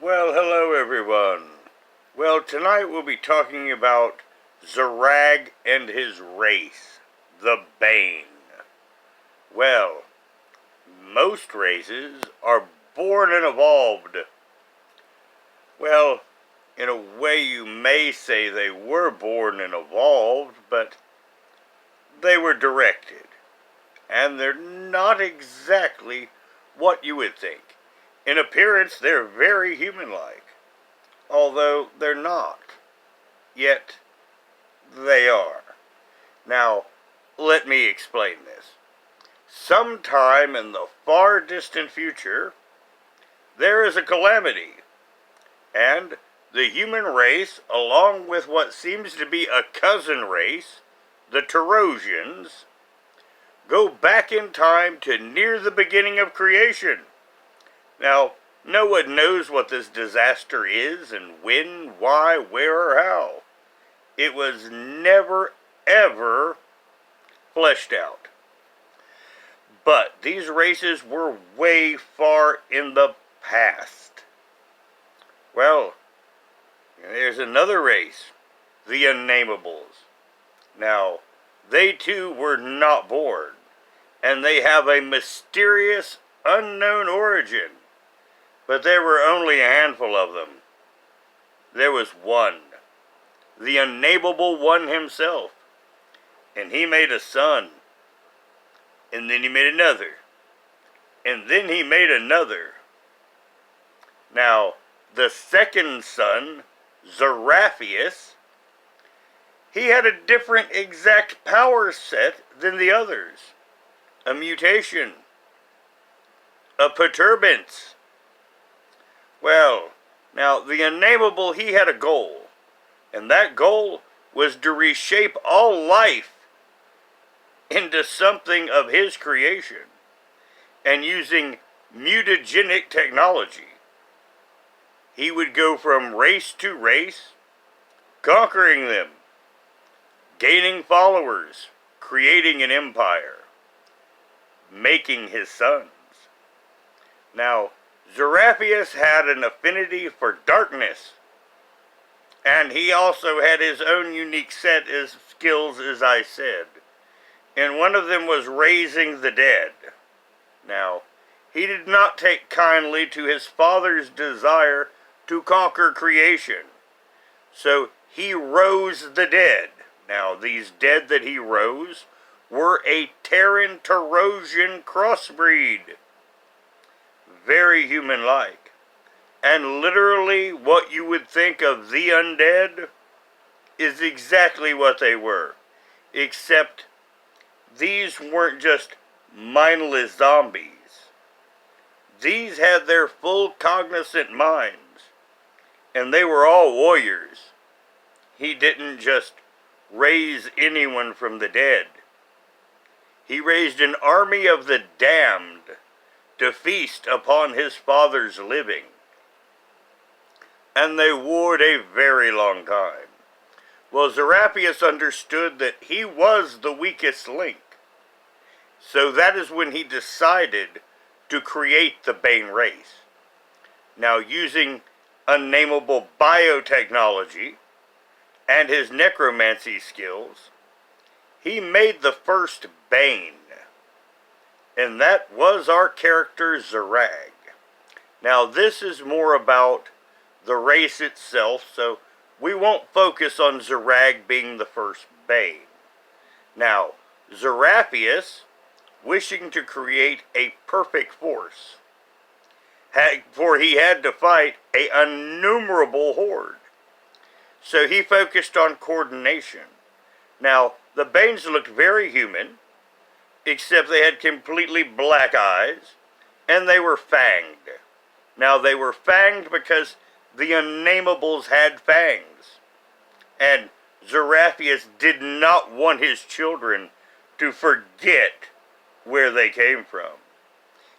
Well, hello everyone. Well, tonight we'll be talking about Zarag and his race, the Bane. Well, most races are born and evolved. Well, in a way you may say they were born and evolved, but they were directed. And they're not exactly what you would think. In appearance, they're very human-like. Although they're not. Yet, they are. Now, let me explain this. Sometime in the far distant future, there is a calamity, and the human race, along with what seems to be a cousin race, the Tarosians, go back in time to near the beginning of creation. Now, no one knows what this disaster is and when, why, where, or how. It was never, ever fleshed out. But these races were way far in the past. Well, there's another race, the Unnamables. Now, they too were not born, and they have a mysterious, unknown origin. But there were only a handful of them. There was one, the Unnamable One himself, and he made a son, and then he made another, and then he made another. Now, the second son, Zaraphius, he had a different exact power set than the others. A mutation, a perturbance. Well, now, the Unnamable, he had a goal, and that goal was to reshape all life into something of his creation, and using mutagenic technology. He would go from race to race, conquering them, gaining followers, creating an empire, making his sons. Now, Zaraphius had an affinity for darkness, and he also had his own unique set of skills, as I said, and one of them was raising the dead. Now, he did not take kindly to his father's desire to conquer creation, so he rose the dead. Now, these dead that he rose were a Terran-Tarosian crossbreed. Very human-like, and literally what you would think of the undead is exactly what they were, except these weren't just mindless zombies. These had their full cognizant minds, and they were all warriors. He didn't just raise anyone from the dead. He raised an army of the damned to feast upon his father's living. And they warred a very long time. Well, Zaraphius understood that he was the weakest link. So that is when he decided to create the Bane race. Now, using Unnamable biotechnology and his necromancy skills, he made the first Bane. And that was our character, Zarag. Now, this is more about the race itself, so we won't focus on Zarag being the first Bane. Now, Zaraphius, wishing to create a perfect force, for he had to fight an innumerable horde. So he focused on coordination. Now, the Banes looked very human, except they had completely black eyes, and they were fanged. Now, they were fanged because the Unnamables had fangs, and Zaraphius did not want his children to forget where they came from.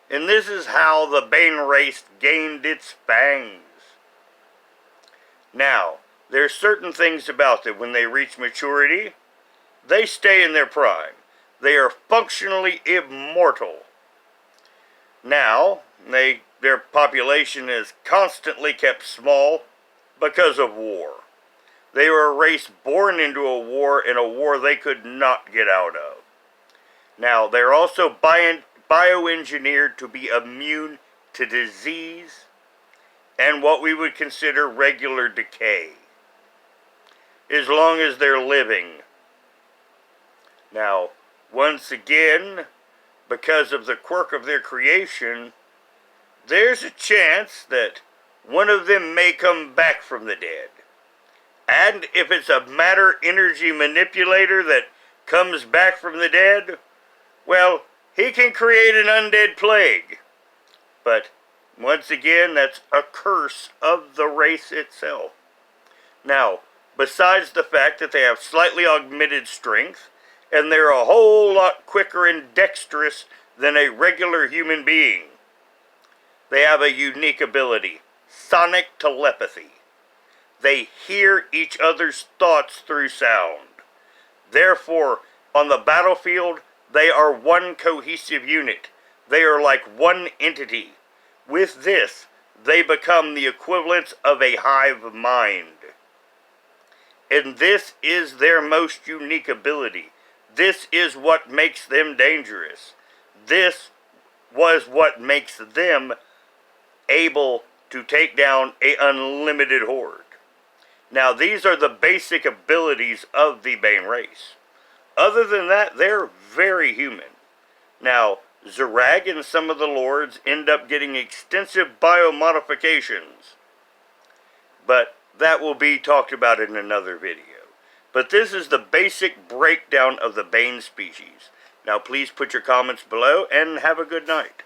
And this is how the Bane race gained its fangs. Now, there's certain things about them. When they reach maturity, they stay in their prime. They are functionally immortal. Now, they're their population is constantly kept small because of war. They were a race born into a war, and a war they could not get out of. Now, they're also bioengineered to be immune to disease and what we would consider regular decay, as long as they're living. Now, once again, because of the quirk of their creation, there's a chance that one of them may come back from the dead. And if it's a matter energy manipulator that comes back from the dead, well, he can create an undead plague. But once again, that's a curse of the race itself. Now, besides the fact that they have slightly augmented strength, and they're a whole lot quicker and dexterous than a regular human being, they have a unique ability: sonic telepathy. They hear each other's thoughts through sound. Therefore, on the battlefield, they are one cohesive unit. They are like one entity. With this, they become the equivalents of a hive mind. And this is their most unique ability. This is what makes them dangerous. This was what makes them able to take down an unlimited horde. Now, these are the basic abilities of the Bane race. Other than that, they're very human. Now, Zerag and some of the lords end up getting extensive biomodifications, but that will be talked about in another video. But this is the basic breakdown of the Bane species. Now, please put your comments below and have a good night.